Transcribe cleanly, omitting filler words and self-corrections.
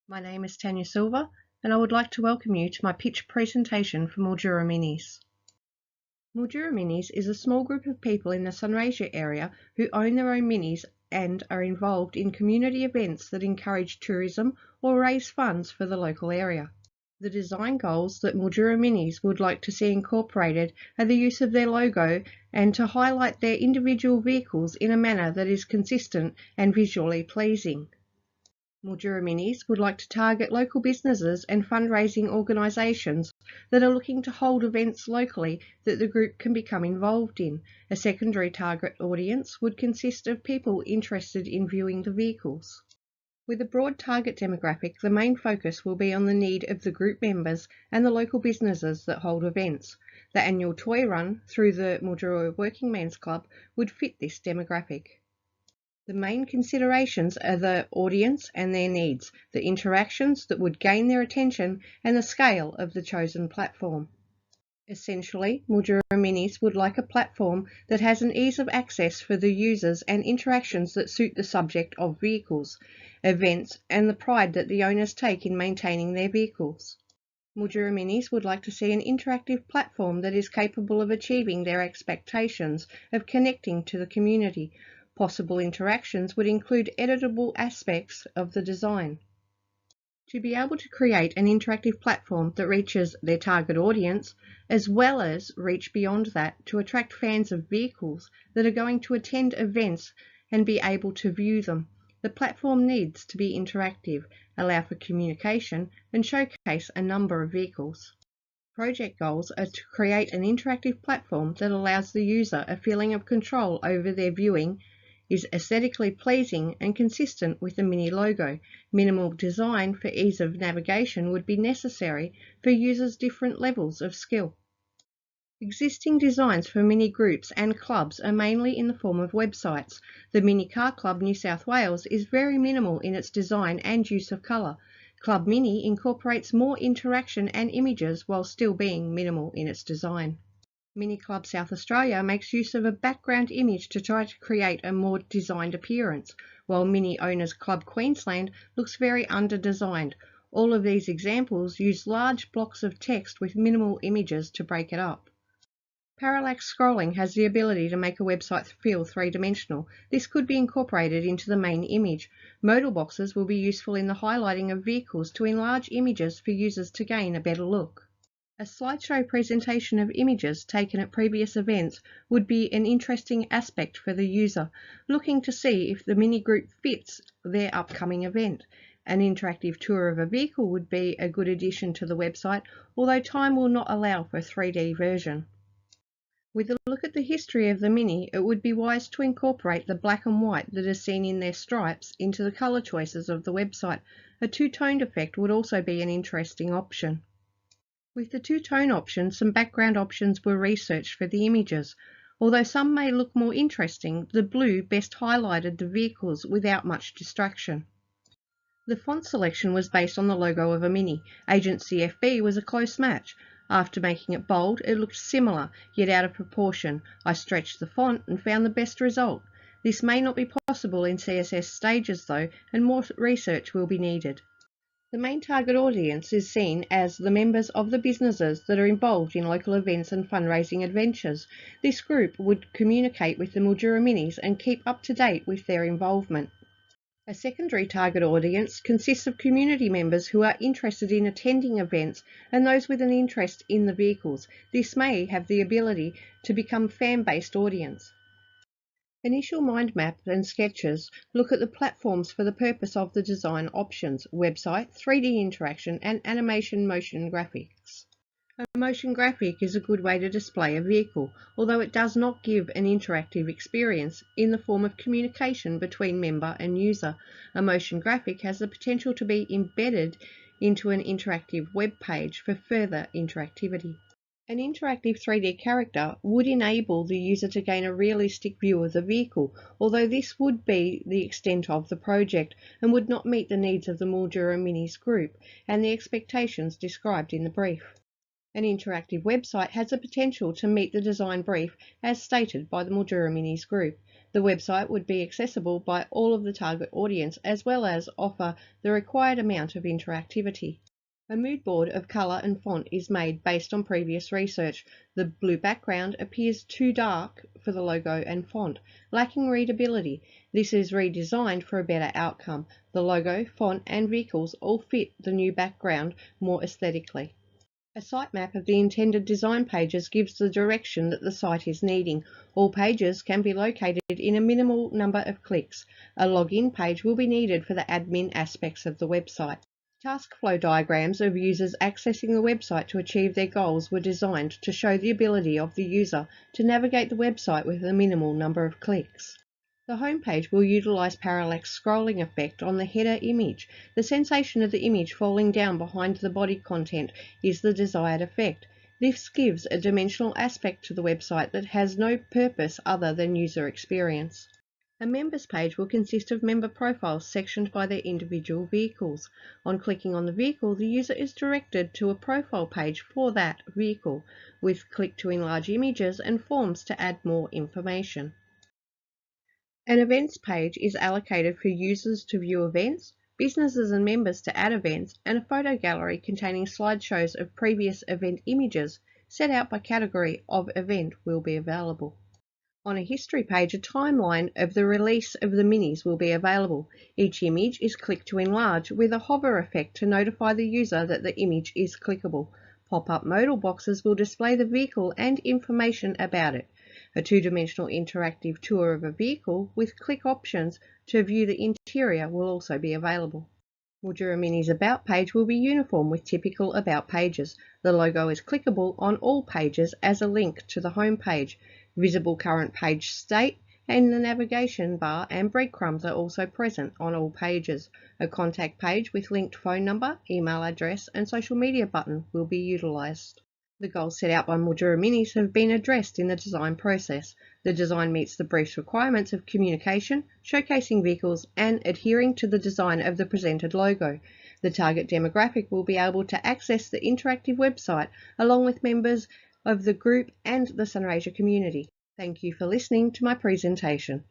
My name is Tanya Silva, and I would like to welcome you to my pitch presentation for Mildura Minis. Mildura Minis is a small group of people in the Sunraysia area who own their own minis and are involved in community events that encourage tourism or raise funds for the local area. The design goals that Mildura Minis would like to see incorporated are the use of their logo and to highlight their individual vehicles in a manner that is consistent and visually pleasing. Mildura Minis would like to target local businesses and fundraising organisations that are looking to hold events locally that the group can become involved in. A secondary target audience would consist of people interested in viewing the vehicles. With a broad target demographic, the main focus will be on the need of the group members and the local businesses that hold events. The annual toy run through the Mildura Working Men's Club would fit this demographic. The main considerations are the audience and their needs, the interactions that would gain their attention, and the scale of the chosen platform. Essentially, Mildura Minis would like a platform that has an ease of access for the users and interactions that suit the subject of vehicles, events, and the pride that the owners take in maintaining their vehicles. Mildura Minis would like to see an interactive platform that is capable of achieving their expectations of connecting to the community. Possible interactions would include editable aspects of the design. To be able to create an interactive platform that reaches their target audience, as well as reach beyond that to attract fans of vehicles that are going to attend events and be able to view them, the platform needs to be interactive, allow for communication, and showcase a number of vehicles. Project goals are to create an interactive platform that allows the user a feeling of control over their viewing, is aesthetically pleasing and consistent with the Mini logo. Minimal design for ease of navigation would be necessary for users' different levels of skill. Existing designs for Mini groups and clubs are mainly in the form of websites. The Mini Car Club New South Wales is very minimal in its design and use of colour. Club Mini incorporates more interaction and images while still being minimal in its design. Mini Club South Australia makes use of a background image to try to create a more designed appearance, while Mini Owners Club Queensland looks very under-designed. All of these examples use large blocks of text with minimal images to break it up. Parallax scrolling has the ability to make a website feel three-dimensional. This could be incorporated into the main image. Modal boxes will be useful in the highlighting of vehicles to enlarge images for users to gain a better look. A slideshow presentation of images taken at previous events would be an interesting aspect for the user, looking to see if the mini group fits their upcoming event. An interactive tour of a vehicle would be a good addition to the website, although time will not allow for a 3D version. With a look at the history of the Mini, it would be wise to incorporate the black and white that is seen in their stripes into the colour choices of the website. A two-toned effect would also be an interesting option. With the two-tone option, some background options were researched for the images. Although some may look more interesting, the blue best highlighted the vehicles without much distraction. The font selection was based on the logo of a Mini. Agent CFB was a close match. After making it bold, it looked similar, yet out of proportion. I stretched the font and found the best result. This may not be possible in CSS stages though, and more research will be needed. The main target audience is seen as the members of the businesses that are involved in local events and fundraising adventures. This group would communicate with the Mildura Minis and keep up to date with their involvement. A secondary target audience consists of community members who are interested in attending events and those with an interest in the vehicles. This may have the ability to become fan-based audience. Initial mind map and sketches look at the platforms for the purpose of the design options: website, 3D interaction, and animation motion graphics. A motion graphic is a good way to display a vehicle, although it does not give an interactive experience in the form of communication between member and user. A motion graphic has the potential to be embedded into an interactive web page for further interactivity. An interactive 3D character would enable the user to gain a realistic view of the vehicle, although this would be the extent of the project and would not meet the needs of the Mildura Minis group and the expectations described in the brief. An interactive website has the potential to meet the design brief as stated by the Mildura Minis group. The website would be accessible by all of the target audience as well as offer the required amount of interactivity. A mood board of colour and font is made based on previous research. The blue background appears too dark for the logo and font, lacking readability. This is redesigned for a better outcome. The logo, font and vehicles all fit the new background more aesthetically. A sitemap of the intended design pages gives the direction that the site is needing. All pages can be located in a minimal number of clicks. A login page will be needed for the admin aspects of the website. Task flow diagrams of users accessing the website to achieve their goals were designed to show the ability of the user to navigate the website with a minimal number of clicks. The home page will utilize parallax scrolling effect on the header image. The sensation of the image falling down behind the body content is the desired effect. This gives a dimensional aspect to the website that has no purpose other than user experience. A members page will consist of member profiles sectioned by their individual vehicles. On clicking on the vehicle, the user is directed to a profile page for that vehicle, with click to enlarge images and forms to add more information. An events page is allocated for users to view events, businesses and members to add events, and a photo gallery containing slideshows of previous event images set out by category of event will be available. On a history page, a timeline of the release of the minis will be available. Each image is clicked to enlarge with a hover effect to notify the user that the image is clickable. Pop-up modal boxes will display the vehicle and information about it. A two-dimensional interactive tour of a vehicle with click options to view the interior will also be available. Mildura Mini's About page will be uniform with typical About pages. The logo is clickable on all pages as a link to the home page. Visible current page state and the navigation bar and breadcrumbs are also present on all pages. A contact page with linked phone number, email address and social media button will be utilised. The goals set out by Mildura Minis have been addressed in the design process. The design meets the brief's requirements of communication, showcasing vehicles and adhering to the design of the presented logo. The target demographic will be able to access the interactive website along with members of the group and the Sunraysia community. Thank you for listening to my presentation.